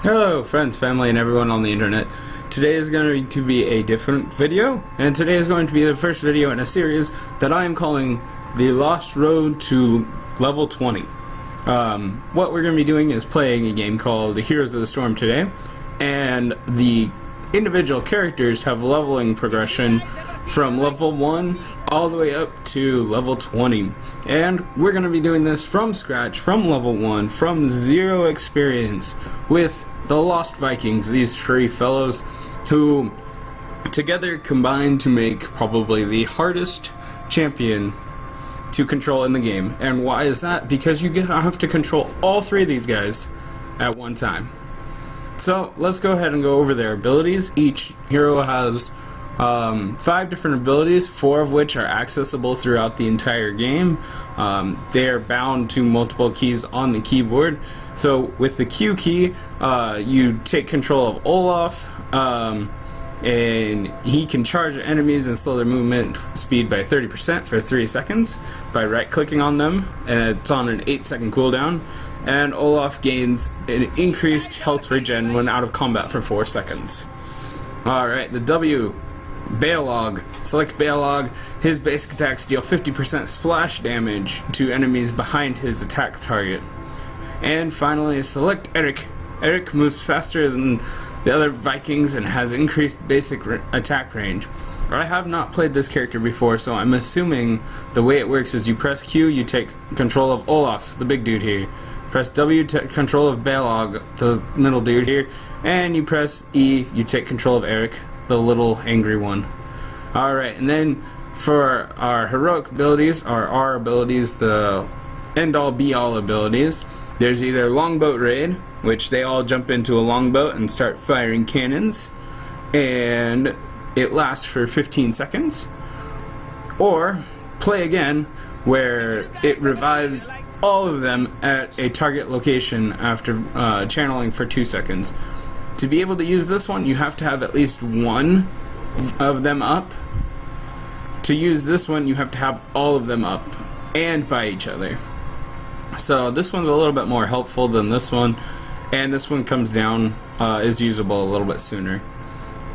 Hello friends, family, and everyone on the internet. Today is going to be a different video, and today is going to be the first video in a series that I am calling The Lost Road to Level 20. What we're going to be doing is playing a game called The Heroes of the Storm today, and the individual characters have leveling progression from level 1 all the way up to level 20. And we're going to be doing this from scratch, from level 1, from zero experience, with the Lost Vikings, these three fellows who together combine to make probably the hardest champion to control in the game. And why is that? Because you have to control all three of these guys at one time. So let's go ahead and go over their abilities. Each hero has 5 different abilities, 4 of which are accessible throughout the entire game. They are bound to multiple keys on the keyboard. So with the Q key, you take control of Olaf, and he can charge enemies and slow their movement speed by 30% for 3 seconds by right-clicking on them, and it's on an 8-second cooldown. And Olaf gains an increased health regen when out of combat for 4 seconds. Alright, the W. Balog. Select Balog. His basic attacks deal 50% splash damage to enemies behind his attack target. And finally, select Eric. Eric moves faster than the other Vikings and has increased basic attack range. I have not played this character before, so I'm assuming the way it works is you press Q, you take control of Olaf, the big dude here. Press W to control of Balog, the middle dude here. And you press E, you take control of Eric, the little angry one. Alright, and then for our heroic abilities, or R abilities, the end-all be-all abilities, there's either Longboat Raid, which they all jump into a longboat and start firing cannons, and it lasts for 15 seconds, or Play Again, where it revives all of them at a target location after channeling for 2 seconds. To be able to use this one, you have to have at least one of them up. To use this one, you have to have all of them up and by each other. So this one's a little bit more helpful than this one, and this one comes down, is usable a little bit sooner.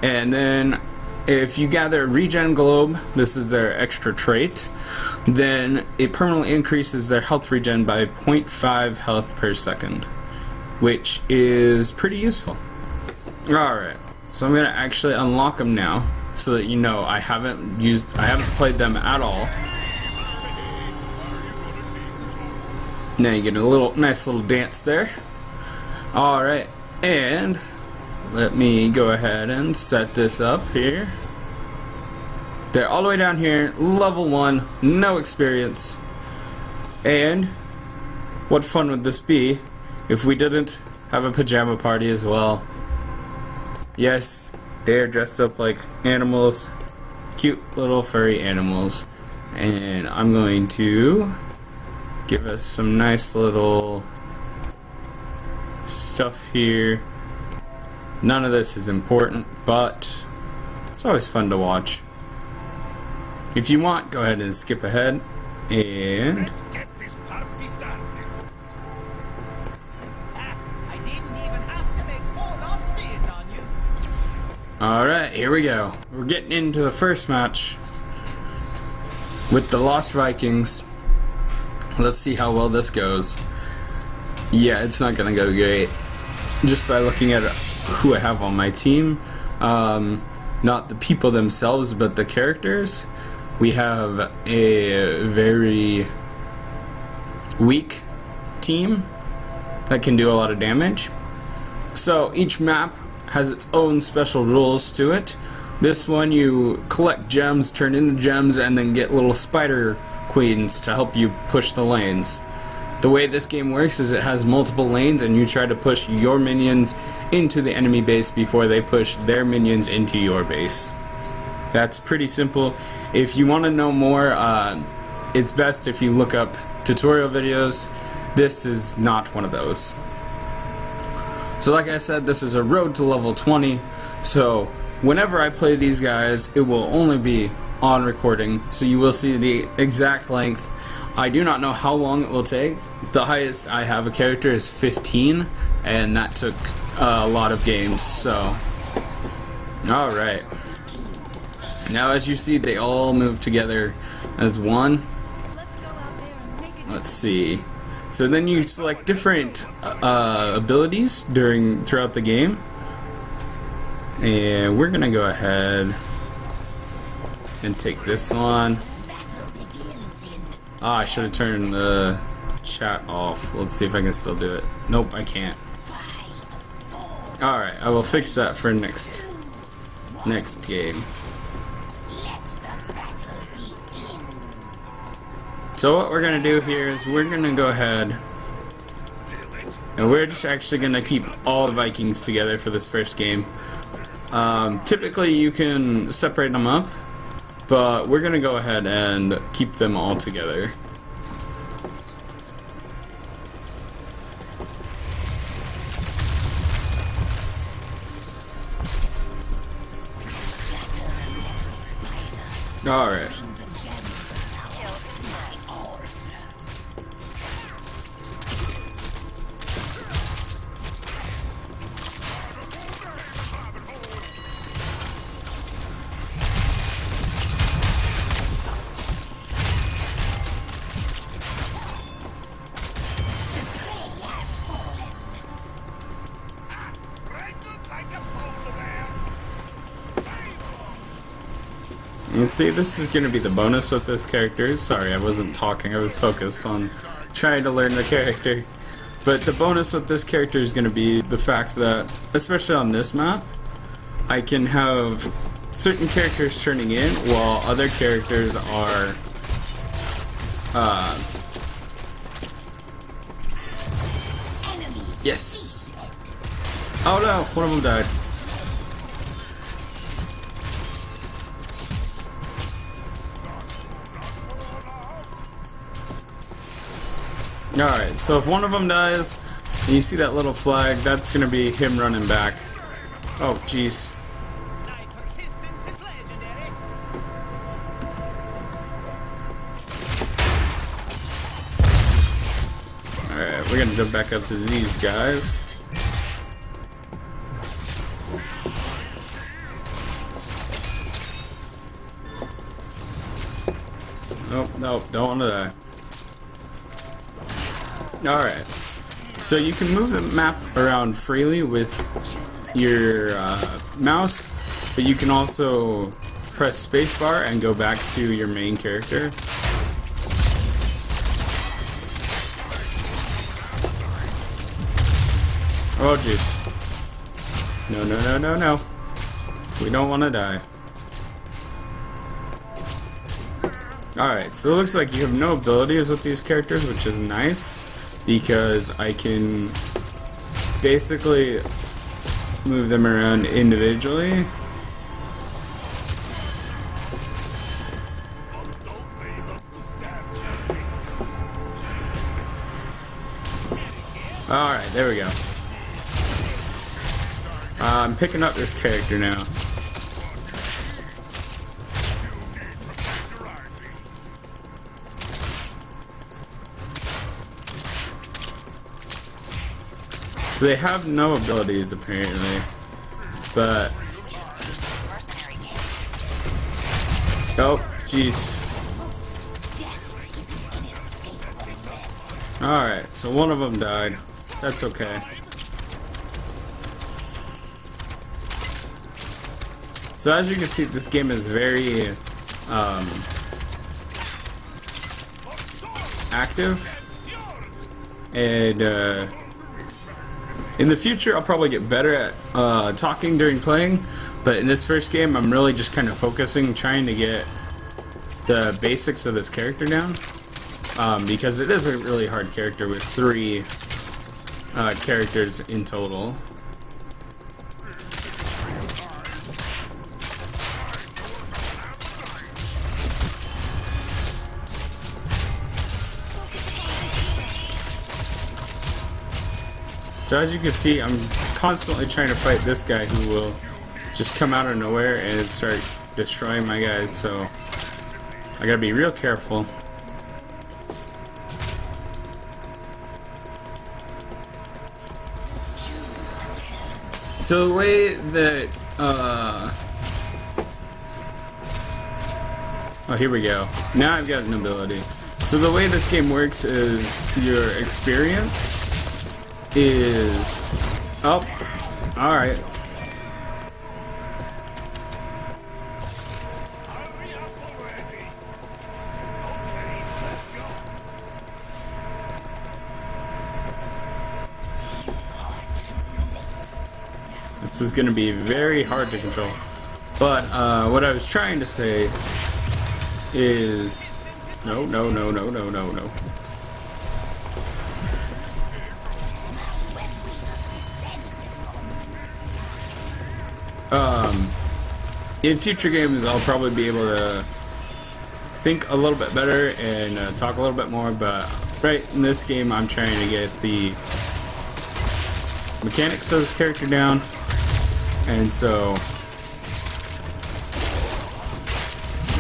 And then if you gather a Regen Globe, this is their extra trait, then it permanently increases their health regen by 0.5 health per second, which is pretty useful. Alright, so I'm going to actually unlock them now, so that you know I haven't played them at all. Now you get a nice little dance there. Alright, and let me go ahead and set this up here. They're all the way down here, level 1, no experience. And what fun would this be if we didn't have a pajama party as well? Yes, they're dressed up like animals, cute little furry animals. And I'm going to give us some nice little stuff here. None of this is important, but it's always fun to watch. If you want, go ahead and skip ahead, and let's get this party started. I didn't even have to make Olaf see it on you. alright, here we go. We're getting into the first match with the Lost Vikings. Let's see how well this goes. Yeah, it's not gonna go great. Just by looking at who I have on my team, not the people themselves, but the characters. We have a very weak team that can do a lot of damage. So each map has its own special rules to it. This one, you collect gems, turn into gems, and then get little spider queens to help you push the lanes. The way this game works is it has multiple lanes, and you try to push your minions into the enemy base before they push their minions into your base. That's pretty simple. If you want to know more, it's best if you look up tutorial videos. This is not one of those. So like I said, this is a road to level 20, so whenever I play these guys, it will only be on recording, so you will see the exact length. I do not know how long it will take. The highest I have a character is 15, and that took a lot of games. So, all right. Now, as you see, they all move together as one. Let's see. So then you select different abilities throughout the game, and we're gonna go ahead and take this one. I should have turned the chat off. Let's see if I can still do it. Nope, I can't. All right, I will fix that for next game. So what we're gonna do here is we're gonna go ahead and we're just actually gonna keep all the Vikings together for this first game. Typically you can separate them up, but we're gonna go ahead and keep them all together. All right. And see, this is going to be the bonus with this character. Sorry, I wasn't talking. I was focused on trying to learn the character. But the bonus with this character is going to be the fact that, especially on this map, I can have certain characters turning in while other characters are yes. Oh no, one of them died. Alright, so if one of them dies, and you see that little flag, that's gonna be him running back. Oh, jeez. My persistence is legendary. Alright, we're gonna jump back up to these guys. Nope, nope, don't wanna die. Alright, so you can move the map around freely with your mouse, but you can also press spacebar and go back to your main character. Oh jeez. No, no, no, no, no. We don't want to die. Alright, so it looks like you have no abilities with these characters, which is nice, because I can basically move them around individually. Alright, there we go. I'm picking up this character now. So they have no abilities apparently, but oh jeez. Alright, so one of them died. That's okay. So as you can see, this game is very active, and in the future I'll probably get better at talking during playing, but in this first game I'm really just kind of focusing, trying to get the basics of this character down, because it is a really hard character with 3 characters in total. So as you can see, I'm constantly trying to fight this guy who will just come out of nowhere and start destroying my guys, so I gotta be real careful. So the way that, oh, here we go. Now I've got an ability. So the way this game works is your experience is, oh, alright. Hurry up already. Okay, let's go. This is going to be very hard to control. But what I was trying to say is, no. In future games, I'll probably be able to think a little bit better and talk a little bit more, but right in this game, I'm trying to get the mechanics of this character down, and so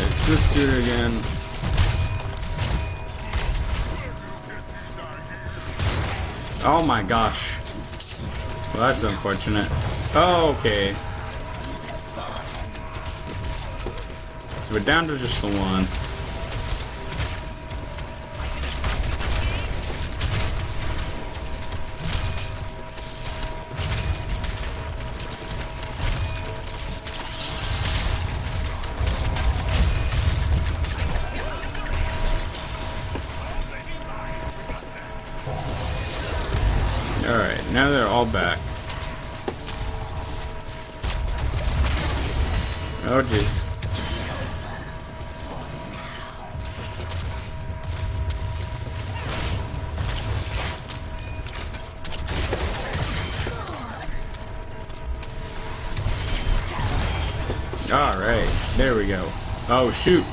let's just do it again. Oh my gosh. Well, that's unfortunate. Oh, okay. So we're down to just the one. Alright, now they're all back. Oh jeez. Alright, there we go. Oh shoot.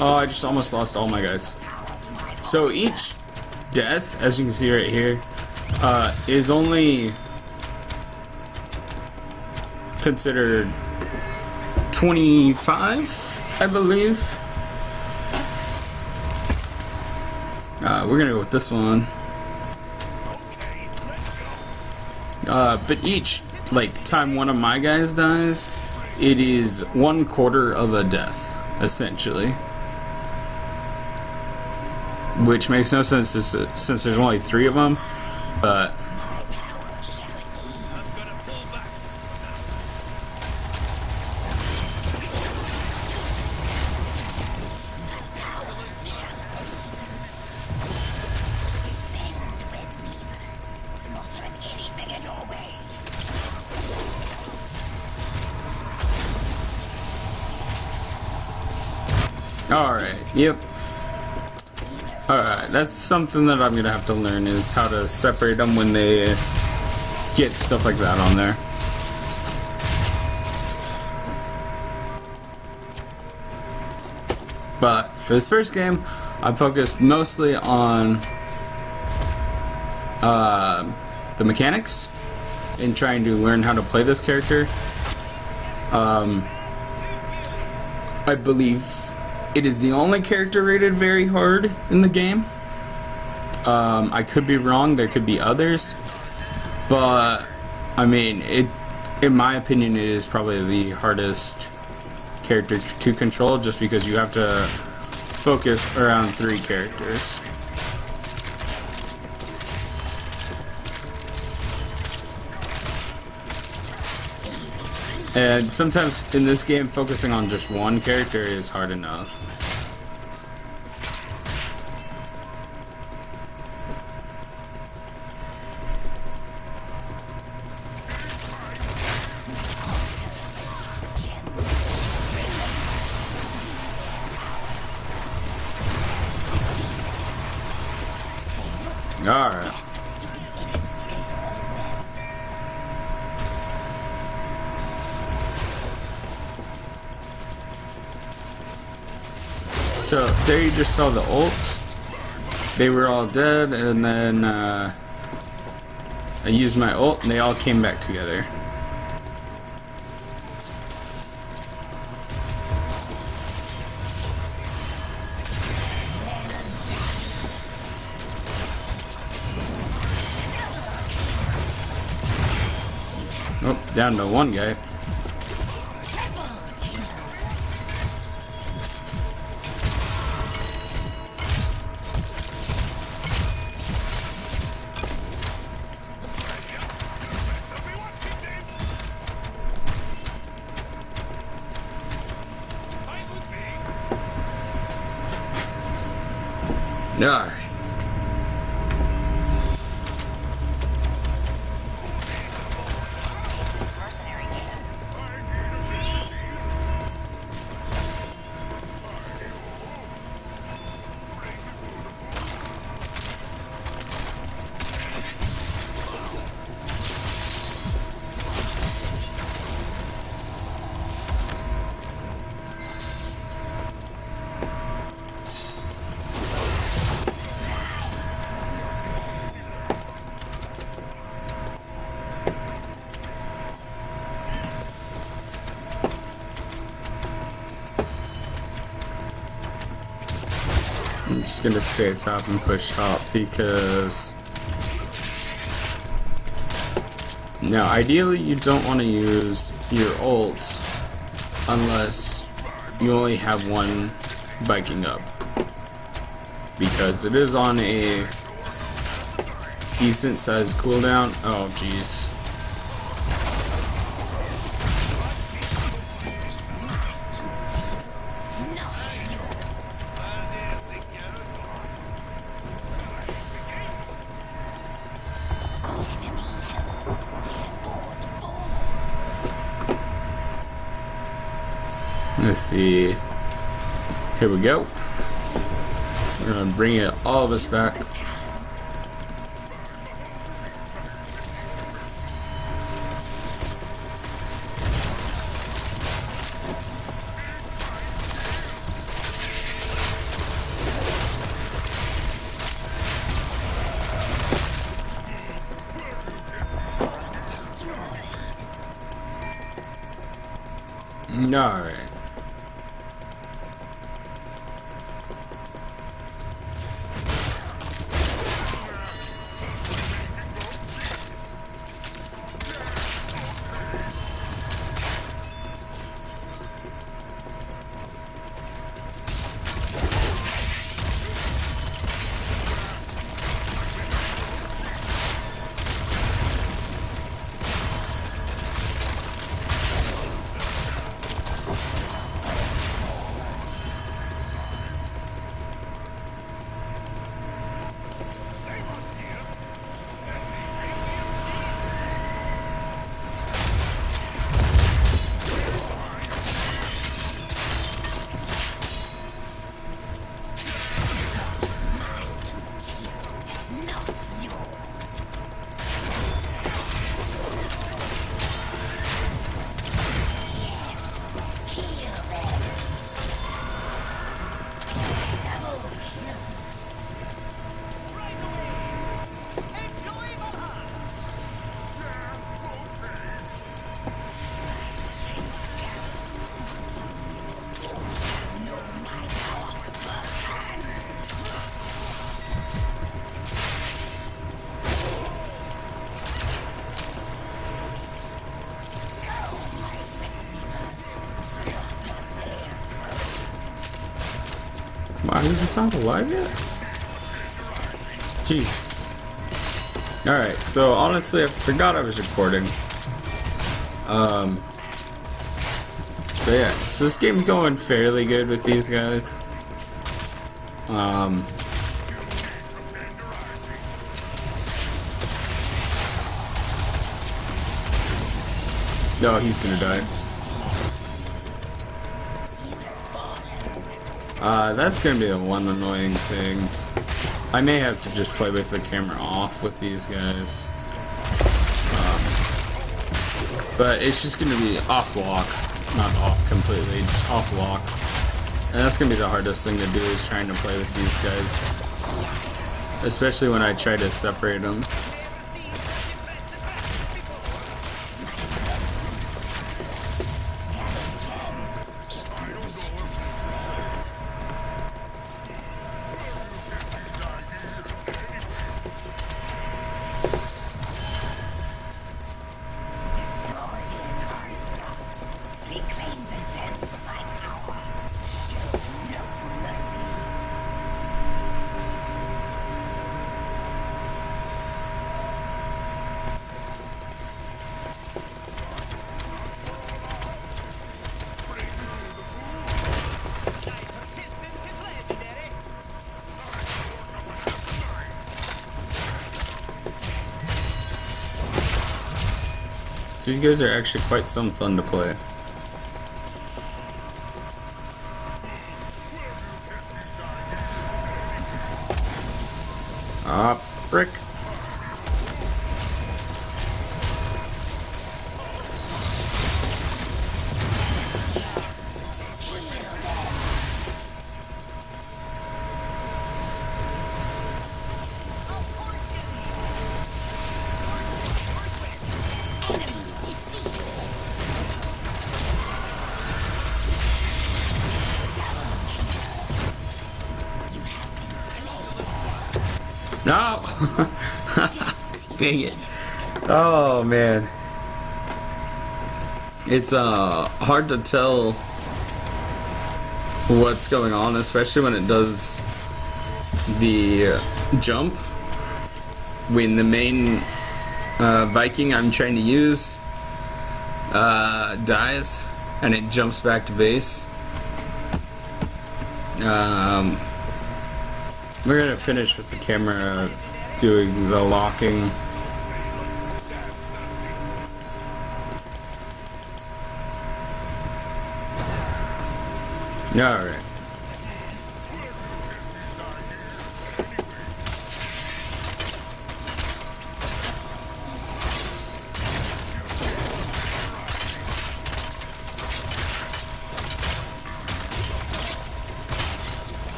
Oh, I just almost lost all my guys. So each death, as you can see right here, is only considered 25, I believe. We're gonna go with this one. But each, like, time one of my guys dies, it is 1/4 of a death, essentially. Which makes no sense since there's only 3 of them, but alright, yep. Alright, that's something that I'm gonna have to learn, is how to separate them when they get stuff like that on there. But for this first game, I focused mostly on the mechanics and trying to learn how to play this character. I believe it is the only character rated very hard in the game. I could be wrong, there could be others, but I mean, in my opinion, it is probably the hardest character to control, just because you have to focus around 3 characters. And sometimes in this game, focusing on just one character is hard enough. Alright. So there you just saw the ult. They were all dead, and then I used my ult and they all came back together. Oh, down to one guy. Alright. I'm just gonna stay at top and push top because now ideally you don't want to use your ults unless you only have one Viking up, because it is on a decent sized cooldown. Oh jeez. Let's see. Here we go. We're gonna bring it all of us back. Alright. Wow, is the top alive yet? Jeez. Alright, so honestly, I forgot I was recording. But yeah, so this game's going fairly good with these guys. No, he's gonna die. That's gonna be the one annoying thing. I may have to just play with the camera off with these guys. But it's just gonna be off lock. Not off completely, just off lock. And that's gonna be the hardest thing to do, is trying to play with these guys. Especially when I try to separate them. These guys are actually quite some fun to play. Ah, frick. No! Dang it. Oh man. It's hard to tell what's going on, especially when it does the jump. When the main Viking I'm trying to use dies and it jumps back to base. We're gonna finish with the camera doing the locking. Alright.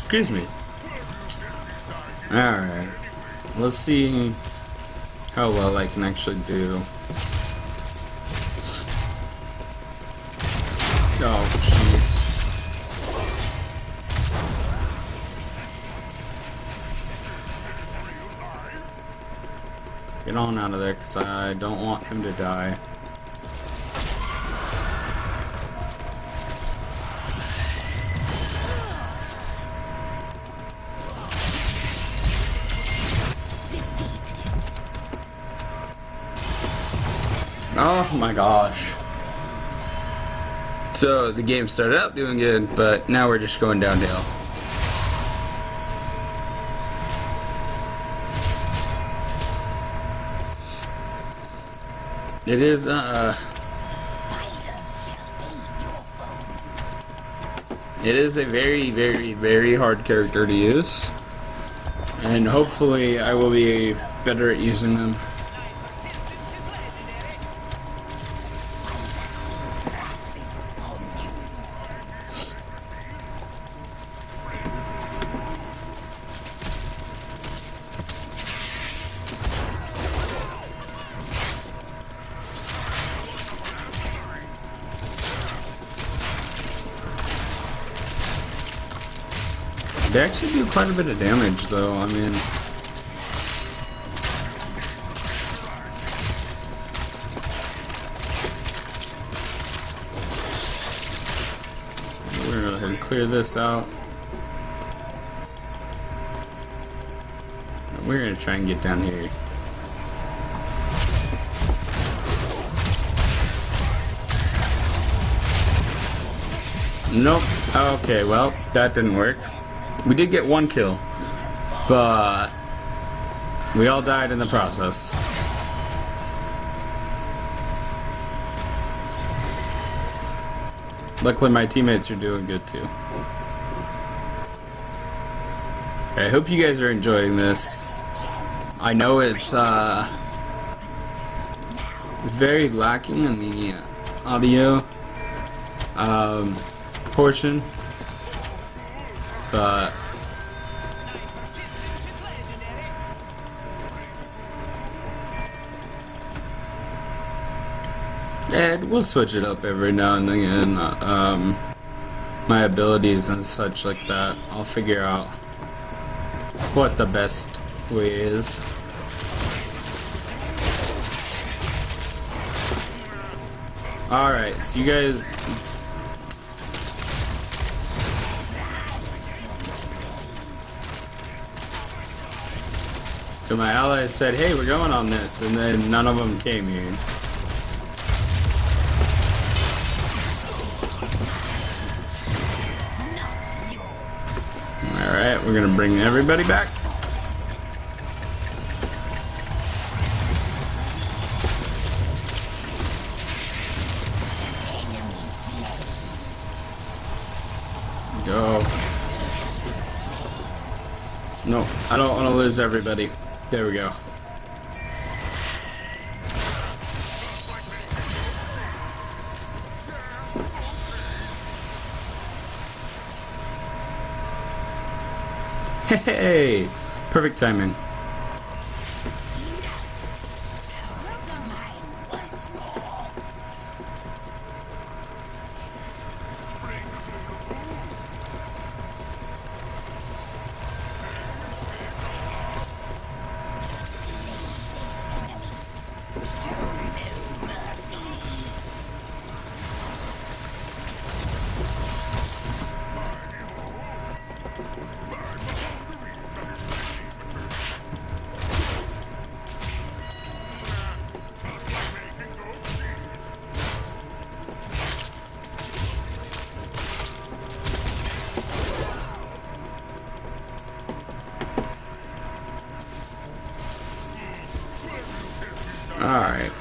Excuse me. Alright. Let's see how well I can actually do. Oh, jeez. Get on out of there, because I don't want him to die. Oh my gosh. So the game started out doing good, but now we're just going downhill. It is it is a very, very, very hard character to use, and hopefully I will be better at using them. They actually do quite a bit of damage, though. I mean, we're gonna go ahead and clear this out. We're gonna try and get down here. Nope. Okay, well, that didn't work. We did get one kill, but we all died in the process. Luckily, my teammates are doing good too. I hope you guys are enjoying this. I know it's very lacking in the audio portion, but yeah, we'll switch it up every now and again. My abilities and such like that, I'll figure out what the best way is. Alright, so you guys, so my allies said, hey, we're going on this, and then none of them came here. Alright, we're gonna bring everybody back. go. No, I don't want to lose everybody. There we go. Hey! Perfect timing. Alright.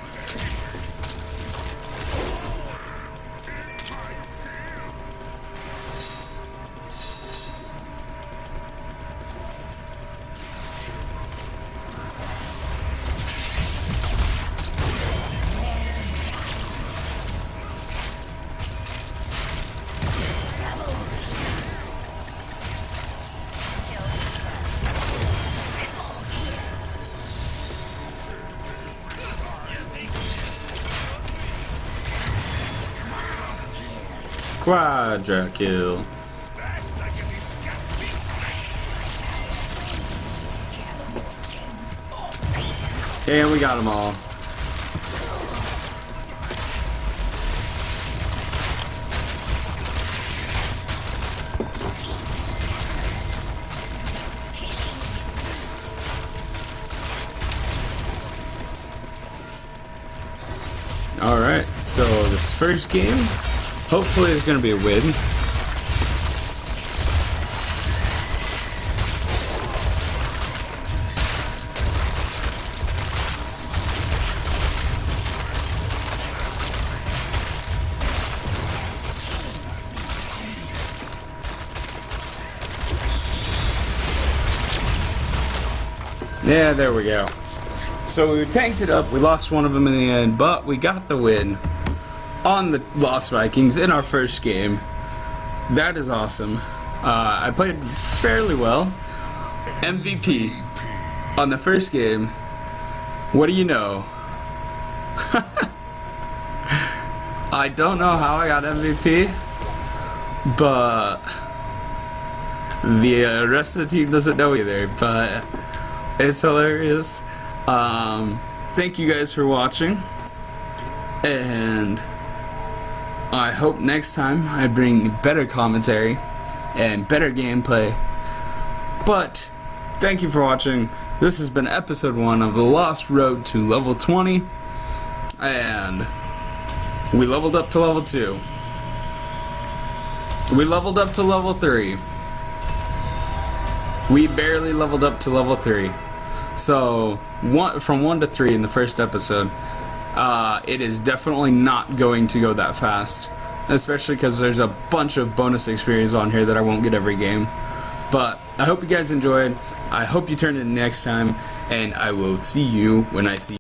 Quadra kill. And we got them all. Alright, so this first game, hopefully it's going to be a win. Yeah, there we go. So we tanked it up, we lost one of them in the end, but we got the win on the Lost Vikings in our first game. That is awesome. I played fairly well. MVP on the first game. What do you know? I don't know how I got MVP, but the rest of the team doesn't know either, but it's hilarious. Thank you guys for watching, and I hope next time I bring better commentary and better gameplay. But thank you for watching. This has been episode 1 of the Lost Road to level 20, and we leveled up to level 2. We leveled up to level 3. We barely leveled up to level 3. So, from 1 to 3 in the first episode, it is definitely not going to go that fast. Especially because there's a bunch of bonus experience on here that I won't get every game. But, I hope you guys enjoyed. I hope you turn in next time. And I will see you when I see you.